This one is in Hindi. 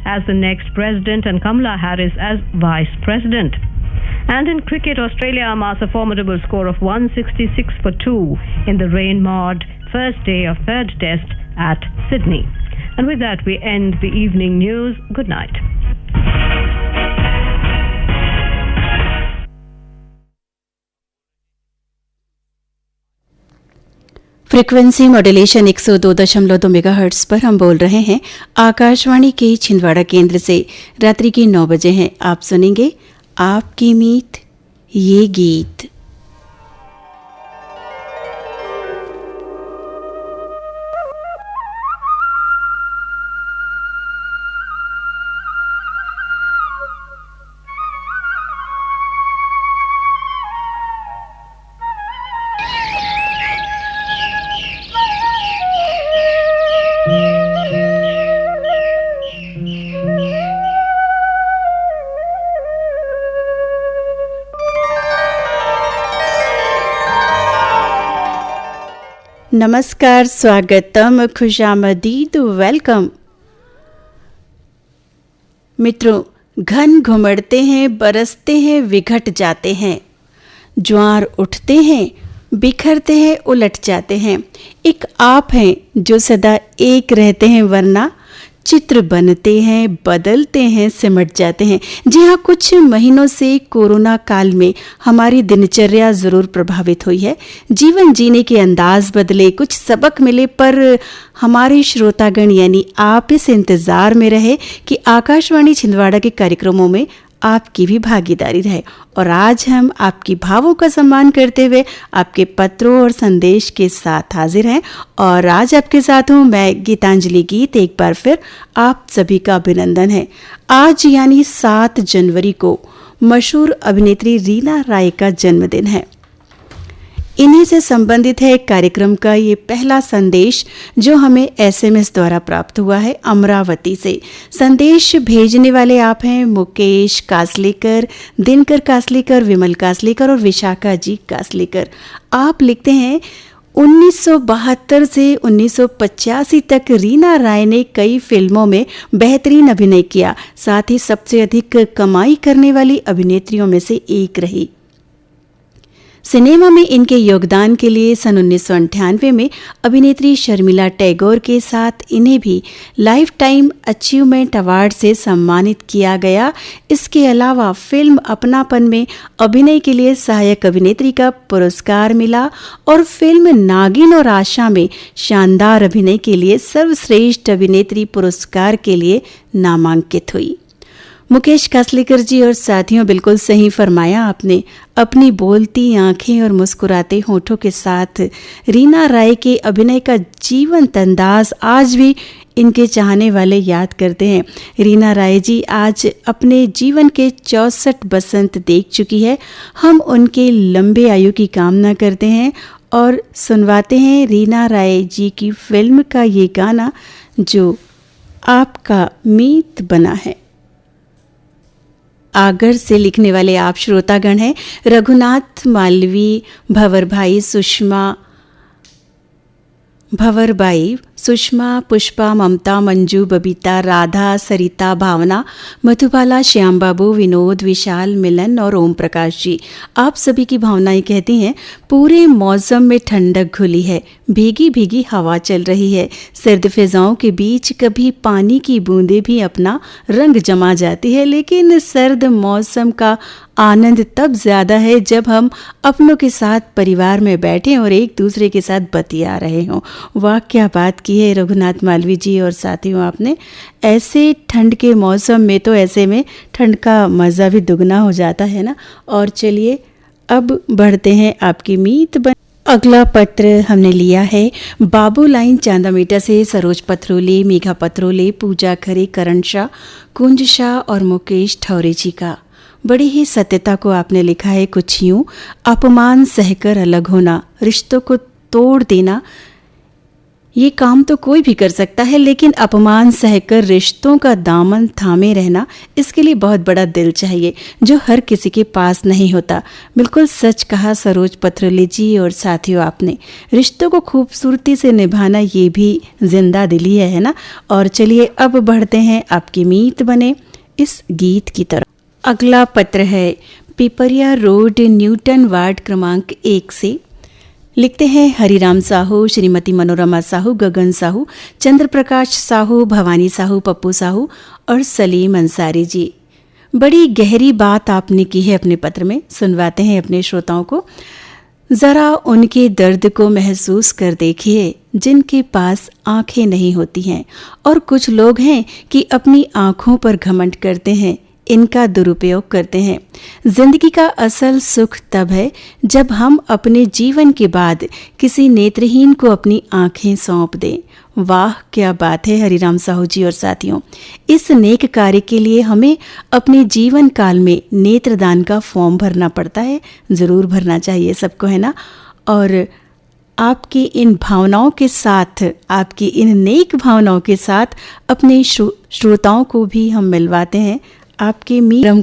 as the next president and Kamala Harris as vice president. And in cricket, Australia amassed a formidable score of 166 for 2 in the rain-marred first day of third test at Sydney. And with that, we end the evening news. Good night. Frequency modulation 102.2 megahertz पर हम बोल रहे हैं आकाशवाणी के छिंदवाड़ा केंद्र से। रात्रि के 9 बजे हैं। आप सुनेंगे आपकी मीत ये गीत। नमस्कार, स्वागतम, खुशामदीद, वेलकम। मित्रों, घन घुमड़ते हैं, बरसते हैं, विघट जाते हैं, ज्वार उठते हैं, बिखरते हैं, उलट जाते हैं। एक आप हैं जो सदा एक रहते हैं, वरना चित्र बनते हैं, बदलते हैं, सिमट जाते हैं। जी हाँ, कुछ महीनों से कोरोना काल में हमारी दिनचर्या ज़रूर प्रभावित हुई है। जीवन जीने के अंदाज बदले, कुछ सबक मिले, पर हमारे श्रोतागण यानी आप इस इंतज़ार में रहे कि आकाशवाणी छिंदवाड़ा के कार्यक्रमों में आपकी भी भागीदारी रहे। और आज हम आपकी भावों का सम्मान करते हुए आपके पत्रों और संदेश के साथ हाजिर हैं। और आज आपके साथ हूँ मैं, गीतांजलि गीत। एक बार फिर आप सभी का अभिनंदन है। आज यानी 7 जनवरी को मशहूर अभिनेत्री रीना राय का जन्मदिन है। इन्हीं से संबंधित है कार्यक्रम का ये पहला संदेश जो हमें SMS द्वारा प्राप्त हुआ है अमरावती से। संदेश भेजने वाले आप हैं मुकेश कासलेकर, दिनकर कासलेकर, विमल कासलेकर और विशाखा जी कासलेकर। आप लिखते हैं 1972 से 1985 तक रीना राय ने कई फिल्मों में बेहतरीन अभिनय किया। साथ ही सबसे अधिक कमाई करने वाली अभिनेत्रियों में से एक रही। सिनेमा में इनके योगदान के लिए सन 1998 में अभिनेत्री शर्मिला टैगोर के साथ इन्हें भी लाइफ टाइम अचीवमेंट अवार्ड से सम्मानित किया गया। इसके अलावा फिल्म अपनापन में अभिनय के लिए सहायक अभिनेत्री का पुरस्कार मिला और फिल्म नागिन और आशा में शानदार अभिनय के लिए सर्वश्रेष्ठ अभिनेत्री पुरस्कार के लिए नामांकित हुई। मुकेश कासलेकर जी और साथियों, बिल्कुल सही फरमाया आपने। अपनी बोलती आंखें और मुस्कुराते होठों के साथ रीना राय के अभिनय का जीवंत अंदाज आज भी इनके चाहने वाले याद करते हैं। रीना राय जी आज अपने जीवन के 64 बसंत देख चुकी है। हम उनके लंबे आयु की कामना करते हैं और सुनवाते हैं रीना राय जी की फिल्म का ये गाना जो आपका मीत बना है। आगर से लिखने वाले आप श्रोतागण हैं रघुनाथ मालवी, भंवरबाई, सुषमा, पुष्पा, ममता, मंजू, बबीता, राधा, सरिता, भावना, मधुबाला, श्याम बाबू, विनोद, विशाल, मिलन और ओम प्रकाश जी। आप सभी की भावनाएं कहती हैं पूरे मौसम में ठंडक घुली है, भीगी भीगी हवा चल रही है, सर्द फिजाओं के बीच कभी पानी की बूंदें भी अपना रंग जमा जाती है, लेकिन सर्द मौसम का आनंद तब ज्यादा है जब हम अपनों के साथ परिवार में बैठे और एक दूसरे के साथ बतिया रहे हों। वाह, क्या बात की है रघुनाथ मालवी जी और साथियों आपने। ऐसे ठंड के मौसम में तो ऐसे में ठंड का मज़ा भी दुगना हो जाता है ना। और चलिए अब बढ़ते हैं आपकी मीत बन। अगला पत्र हमने लिया है बाबू लाइन चांदामेटा से सरोज पथरोले, मेघा पथरोले, पूजा खरे, करण शाह, कुंज शाह और मुकेश ठौरे जी का। बड़ी ही सत्यता को आपने लिखा है कुछ यूं, अपमान सहकर अलग होना, रिश्तों को तोड़ देना, ये काम तो कोई भी कर सकता है, लेकिन अपमान सहकर रिश्तों का दामन थामे रहना, इसके लिए बहुत बड़ा दिल चाहिए, जो हर किसी के पास नहीं होता। बिल्कुल सच कहा सरोज पथरौली जी और साथियों आपने। रिश्तों को खूबसूरती से निभाना ये भी जिंदा दिली है ना। और चलिए अब बढ़ते हैं आपकी मीत बने इस गीत की तरफ। अगला पत्र है पिपरिया रोड, न्यूटन वार्ड क्रमांक 1 से। लिखते हैं हरिराम साहू, श्रीमती मनोरमा साहू, गगन साहू, चंद्र प्रकाश साहू, भवानी साहू, पप्पू साहू और सलीम अंसारी जी। बड़ी गहरी बात आपने की है अपने पत्र में, सुनवाते हैं अपने श्रोताओं को। जरा उनके दर्द को महसूस कर देखिए जिनके पास आंखें नहीं होती हैं, और कुछ लोग हैं कि अपनी आंखों पर घमंड करते हैं, इनका दुरुपयोग करते हैं। जिंदगी का असल सुख तब है जब हम अपने जीवन के बाद किसी नेत्रहीन को अपनी आंखें सौंप दें। वाह क्या बात है हरिराम साहू जी और साथियों। इस नेक कार्य के लिए हमें अपने जीवन काल में नेत्रदान का फॉर्म भरना पड़ता है, जरूर भरना चाहिए सबको, है ना। और आपकी इन भावनाओं के साथ, आपकी इन नेक भावनाओं के साथ अपने श्रोताओं को भी हम मिलवाते हैं आपके कार्यक्रम